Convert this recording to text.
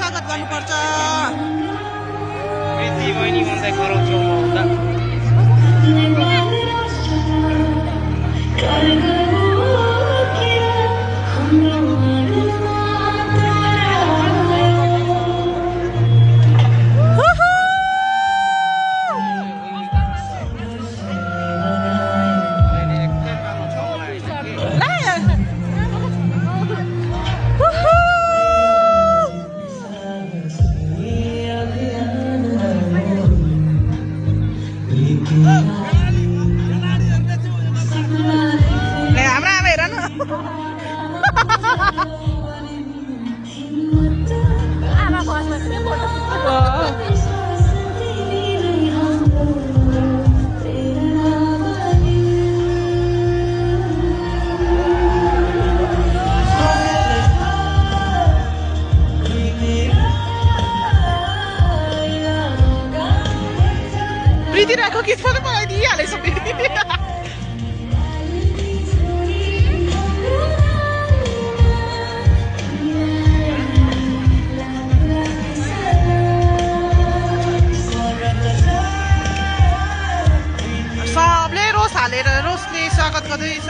स्वागत गर्नुपर्छ। प्रीति बहिनी भन्दै कराउँछु म उता। प्रीति राखो कि फोटो मलाई दिइहालेछ सबले रोस हालेर रोसले स्वागत गर्दैछ।